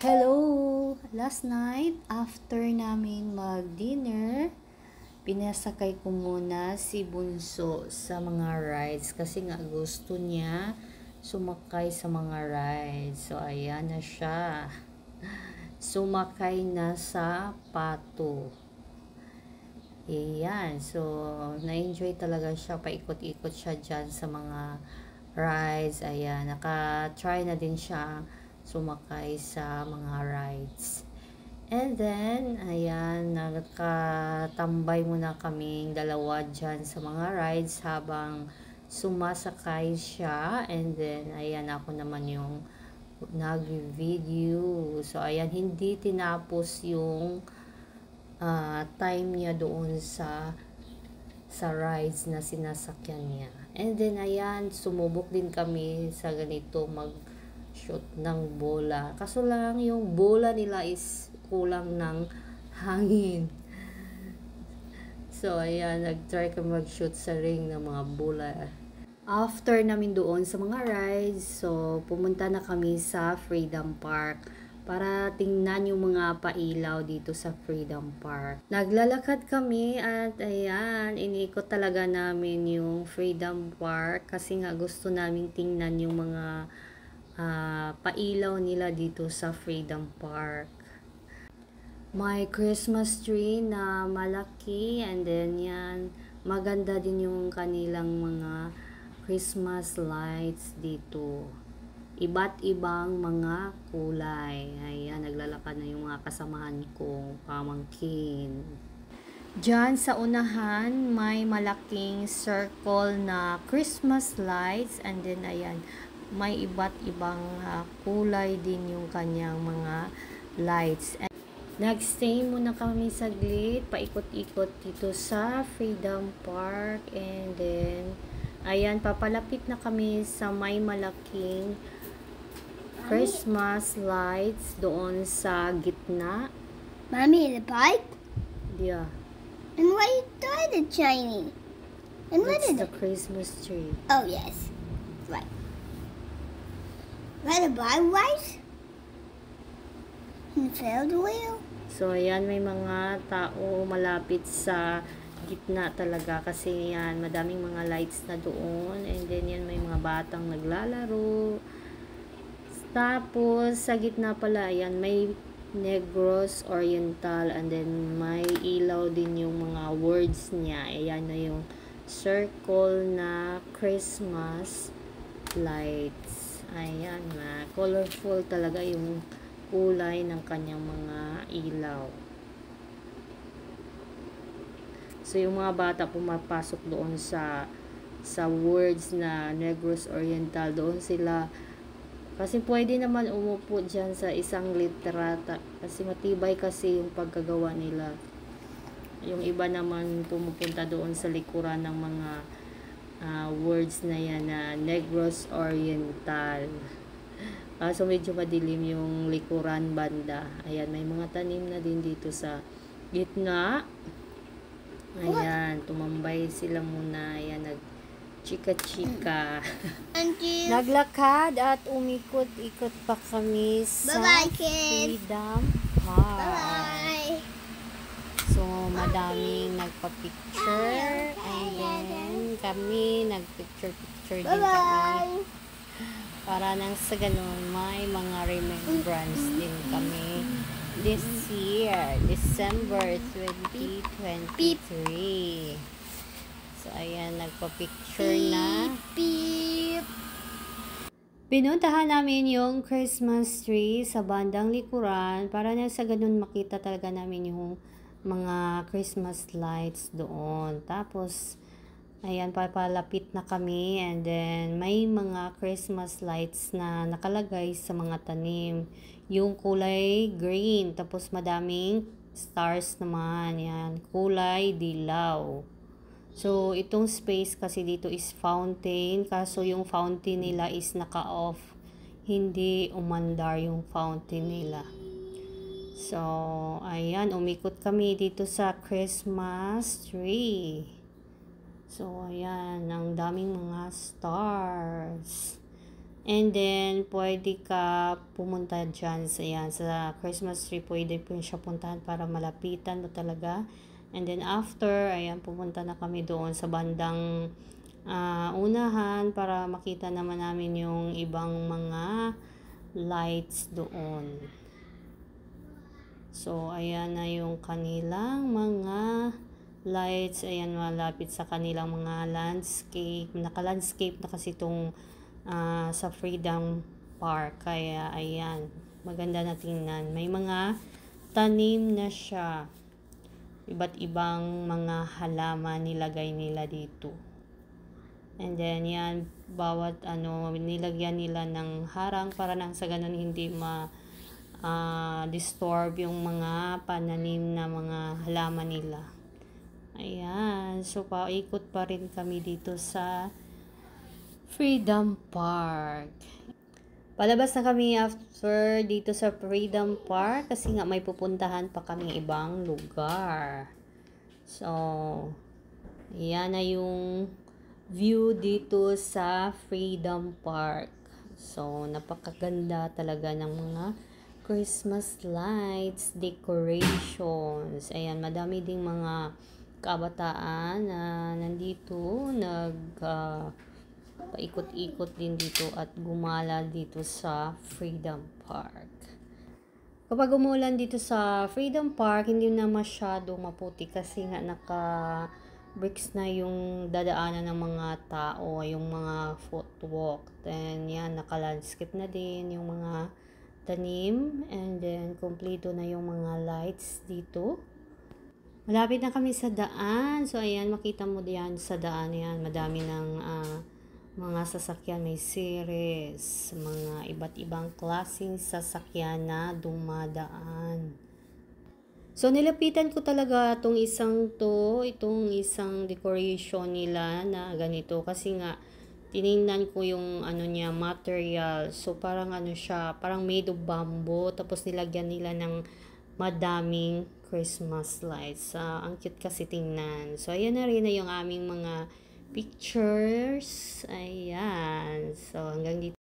Hello! Last night, after namin mag-dinner, pinasakay ko muna si Bunso sa mga rides kasi nga gusto niya sumakay sa mga rides. So, ayan na siya. Sumakay na sa pato. Ayan. So, na-enjoy talaga siya. Paikot-ikot siya dyan sa mga rides. Ayan. Naka-try na din siya sumakay sa mga rides. And then, ayan, nakatambay muna kaming dalawa dyan sa mga rides habang sumasakay siya. And then, ayan, ako naman yung nag-video. So, ayan, hindi tinapos yung time niya doon sa rides na sinasakyan niya. And then, ayan, sumubok din kami sa ganito mag-shoot ng bola. Kaso lang, yung bola nila is kulang ng hangin. So, ayan, nag-try kami mag-shoot sa ring ng mga bola. After namin doon sa mga rides, so, pumunta na kami sa Freedom Park para tingnan yung mga pailaw dito sa Freedom Park. Naglalakad kami at ayan, inikot talaga namin yung Freedom Park kasi nga gusto namin tingnan yung mga pailaw nila dito sa Freedom Park. May Christmas tree na malaki and then yan, maganda din yung kanilang mga Christmas lights dito. Iba't ibang mga kulay. Ayan, naglalakad na yung mga kasamahan ko, pamangkin. Diyan sa unahan, may malaking circle na Christmas lights and then ayan, may iba't ibang kulay din yung kanyang mga lights. Nagstay muna kami saglit, paikot-ikot dito sa Freedom Park and then ayan, papalapit na kami sa may malaking Christmas lights doon sa gitna. Mommy, the bike? Yeah. And why is it shiny? And what That's is the it? Christmas tree. Oh, yes. Right. Why the bike rice? And the field wheel? So, ayan, may mga tao malapit sa gitna talaga kasi yan, madaming mga lights na doon. And then, yan, may mga batang naglalaro. Tapos, sa gitna pala, ayan, may Negros Oriental. And then, may ilaw din yung mga words niya. Ayan na yung circle na Christmas lights. Ayan na. Colorful talaga yung kulay ng kanyang mga ilaw. So, yung mga bata pumapasok doon sa words na Negros Oriental, doon sila, kasi pwede naman umupo dyan sa isang literata, kasi matibay kasi yung pagkagawa nila. Yung iba naman pumupunta doon sa likuran ng mga words na yan na Negros Oriental. So, medyo madilim yung likuran banda. Ayan, may mga tanim na din dito sa gitna. Ayan, tumambay sila muna. Ayan, nag-chika-chika. Naglakad at umikot-ikot pa kami sa Bye-bye, kids. Freedom Park. Bye-bye. So, madaming nagpa-picture. And then, kami, nagpicture-picture din kami. Bye-bye. Para nang sa ganun, may mga remembrance din kami this year, December 2023. So, ayan, nagpa-picture na. Beep. Pinuntahan namin yung Christmas tree sa bandang likuran para nang sa ganun makita talaga namin yung mga Christmas lights doon. Tapos, ayan, papalapit na kami and then may mga Christmas lights na nakalagay sa mga tanim. Yung kulay green, tapos madaming stars naman. Yan, kulay dilaw. So, itong space kasi dito is fountain. Kaso yung fountain nila is naka-off. Hindi umandar yung fountain nila. So, ayan, umikot kami dito sa Christmas tree. So, ayan, ang daming mga stars. And then, pwede ka pumunta dyan sa Christmas tree. Pwede po siya puntahan para malapitan mo talaga. And then, after, ayan, pumunta na kami doon sa bandang unahan para makita naman namin yung ibang mga lights doon. So, ayan na yung kanilang mga lights. Ayan, malapit sa kanilang mga landscape. Naka-landscape na kasi itong sa Freedom Park. Kaya, ayan, maganda na tingnan. May mga tanim na siya. Iba't ibang mga halaman nilagay nila dito. And then, yan, bawat nilagyan nila ng harang para nang sa ganun hindi disturb yung mga pananim na mga halaman nila. Ayan, so paikot pa rin kami dito sa Freedom Park. Palabas na kami after dito sa Freedom Park kasi nga may pupuntahan pa kami ibang lugar. So, yan na yung view dito sa Freedom Park. So, napakaganda talaga ng mga Christmas lights, decorations. Ayan, madami ding mga kabataan na nandito, paikot-ikot din dito at gumala dito sa Freedom Park. Kapag umulan dito sa Freedom Park, hindi na masyado maputi kasi nga bricks na yung dadaanan ng mga tao, yung mga footwalk. Then yan, naka-landscape na din yung mga tanim, and then kompleto na yung mga lights dito. Malapit na kami sa daan. So ayan, makita mo diyan sa daan yan, madami ng mga sasakyan, may series, mga iba't ibang klaseng sasakyan na dumadaan. So, nilapitan ko talaga itong isang decoration nila na ganito. Kasi nga, tinignan ko yung niya, material. So, parang siya, parang made of bamboo. Tapos, nilagyan nila ng madaming Christmas lights. Ang cute kasi tingnan. So, ayan na rin na yung aming mga pictures. Ayan. So, hanggang dito.